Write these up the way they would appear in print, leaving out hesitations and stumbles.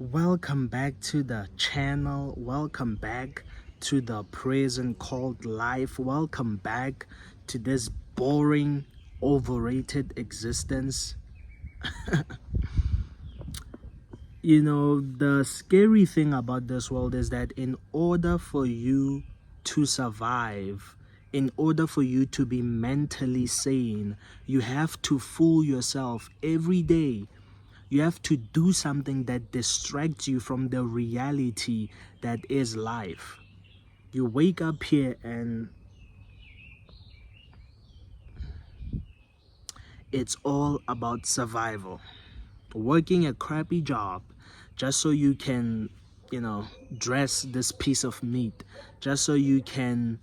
Welcome back to the channel. Welcome back to the prison called life. Welcome back to this boring, overrated existence. You know, the scary thing about this world is that in order for you to survive, in order for you to be mentally sane, you have to fool yourself every day. You have to do something that distracts you from the reality that is life. You wake up here and it's all about survival. Working a crappy job just so you can, dress this piece of meat, just so you can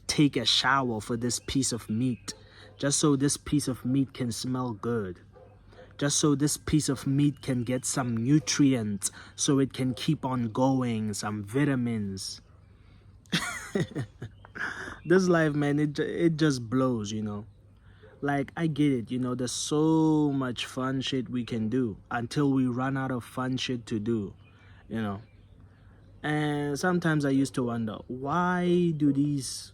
take a shower for this piece of meat, just so this piece of meat can smell good, just so this piece of meat can get some nutrients so it can keep on going, some vitamins. This life, man, it just blows, Like, I get it, there's so much fun shit we can do until we run out of fun shit to do, you know. And sometimes I used to wonder, why do these,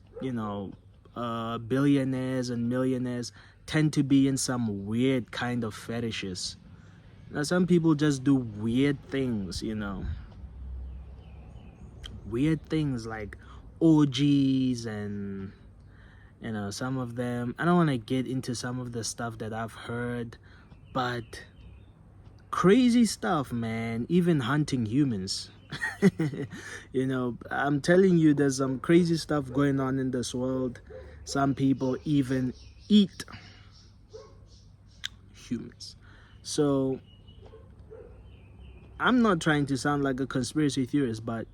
billionaires and millionaires tend to be in some weird kind of fetishes? Now, some people just do weird things, weird things like orgies and, some of them. I don't want to get into some of the stuff that I've heard, but crazy stuff, man. Even hunting humans. I'm telling you, there's some crazy stuff going on in this world. Some people even eat humans. So I'm not trying to sound like a conspiracy theorist, but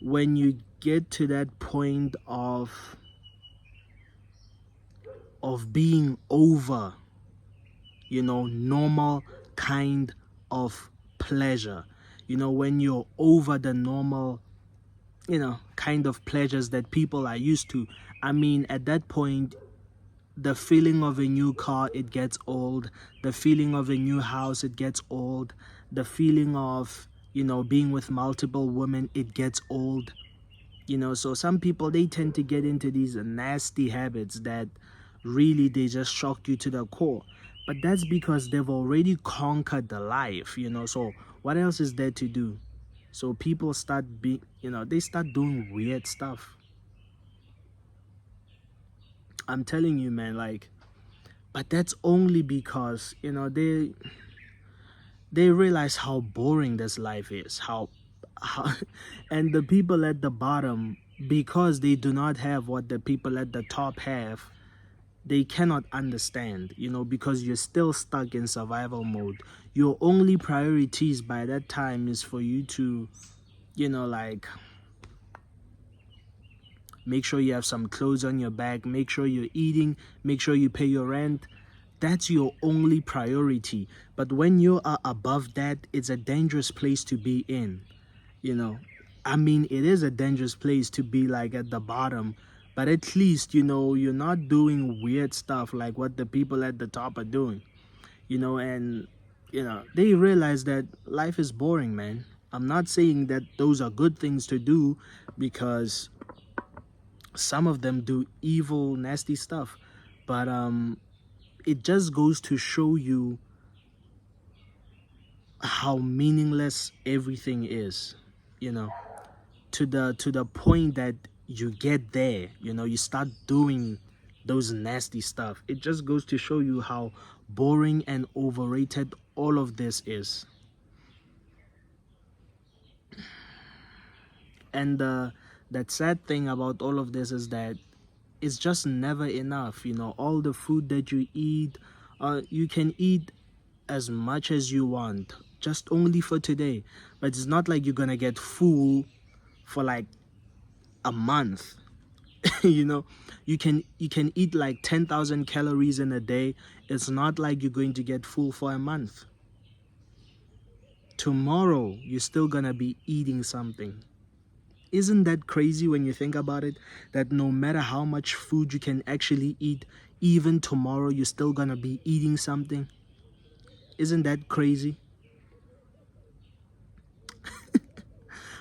when you get to that point of being over, normal kind of pleasure, when you're over the normal, kind of pleasures that people are used to, I mean, at that point, the feeling of a new car, it gets old. The feeling of a new house, it gets old. The feeling of, being with multiple women, it gets old. So some people, they tend to get into these nasty habits that really, they just shock you to the core. But that's because they've already conquered the life, so what else is there to do? So people start they start doing weird stuff. I'm telling you, man, like, but that's only because, they realize how boring this life is, how and the people at the bottom, because they do not have what the people at the top have, they cannot understand, because you're still stuck in survival mode. Your only priorities by that time is for you to, like, make sure you have some clothes on your back, make sure you're eating, make sure you pay your rent. That's your only priority. But when you are above that, it's a dangerous place to be in, I mean, it is a dangerous place to be, like, at the bottom, but at least, you're not doing weird stuff like what the people at the top are doing, and, they realize that life is boring, man. I'm not saying that those are good things to do, because some of them do evil, nasty stuff, but it just goes to show you how meaningless everything is, to the point that you get there, you start doing those nasty stuff. It just goes to show you how boring and overrated all of this is. And that sad thing about all of this is that it's just never enough. All the food that you eat, you can eat as much as you want, just only for today, but it's not like you're gonna get full for like a month. You can eat like 10,000 calories in a day. It's not like you're going to get full for a month. Tomorrow you're still gonna be eating something. Isn't that crazy when you think about it, that no matter how much food you can actually eat, even tomorrow you're still gonna be eating something? Isn't that crazy?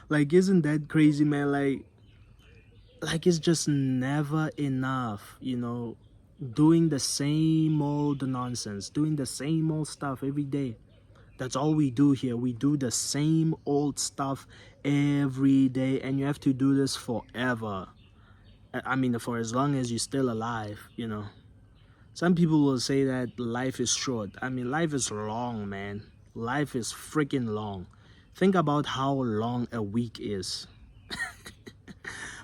Like, isn't that crazy, man? Like it's just never enough, doing the same old nonsense, doing the same old stuff every day. That's all we do here. We do the same old stuff every day, and you have to do this forever. I mean, for as long as you're still alive. Some people will say that life is short. I mean, life is long, man. Life is freaking long. Think about how long a week is.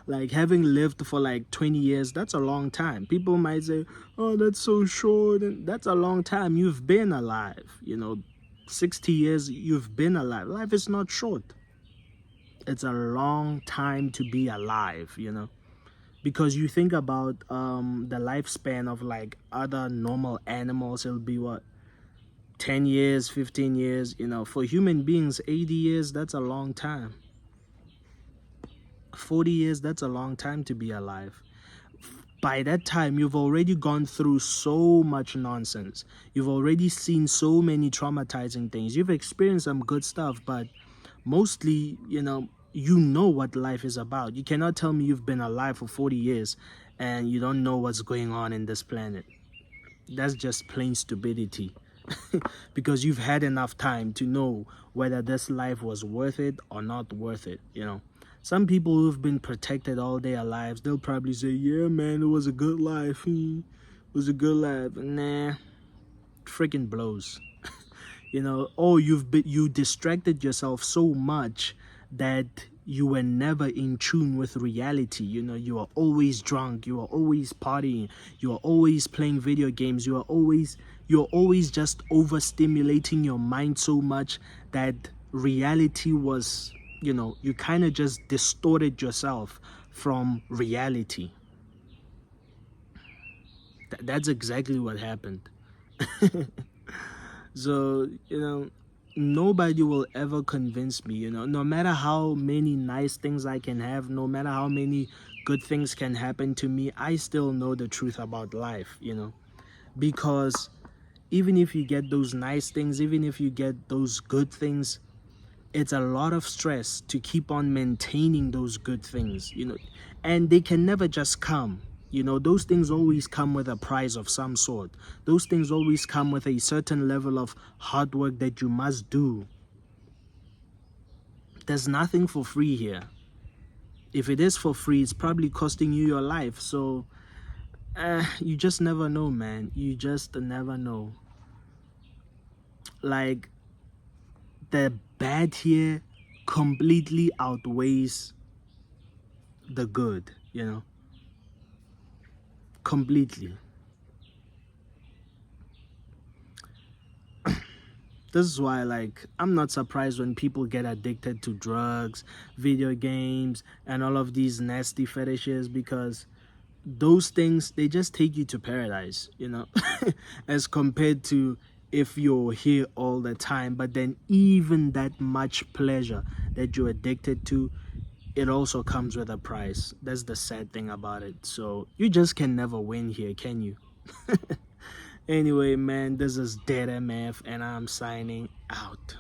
Like, having lived for like 20 years, that's a long time. People might say, oh, that's so short. And that's a long time. You've been alive. 60 years, you've been alive. Life is not short. It's a long time to be alive. Because you think about the lifespan of like other normal animals, it'll be what, 10 years, 15 years. For human beings, 80 years, that's a long time. 40 years, that's a long time to be alive. By that time, you've already gone through so much nonsense. You've already seen so many traumatizing things. You've experienced some good stuff, but mostly, you know what life is about. You cannot tell me you've been alive for 40 years and you don't know what's going on in this planet. That's just plain stupidity. Because you've had enough time to know whether this life was worth it or not worth it. Some people who've been protected all their lives, they'll probably say, yeah, man, it was a good life. It was a good life. Nah, freaking blows. You distracted yourself so much that you were never in tune with reality. You are always drunk, you are always partying, you are always playing video games, you're always just overstimulating your mind so much that reality was, you kind of just distorted yourself from reality. That's exactly what happened. So, nobody will ever convince me, no matter how many nice things I can have, no matter how many good things can happen to me, I still know the truth about life, because even if you get those nice things, even if you get those good things, it's a lot of stress to keep on maintaining those good things, and they can never just come. Those things always come with a price of some sort. Those things always come with a certain level of hard work that you must do. There's nothing for free here. If it is for free, it's probably costing you your life. So you just never know, man. You just never know. Like, the bad here completely outweighs the good, completely. This is why, like, I'm not surprised when people get addicted to drugs, video games, and all of these nasty fetishes, because those things, they just take you to paradise, as compared to if you're here all the time. But then even that much pleasure that you're addicted to, it also comes with a price. That's the sad thing about it. So you just can never win here, can you? Anyway, man, this is DeadMf and I'm signing out.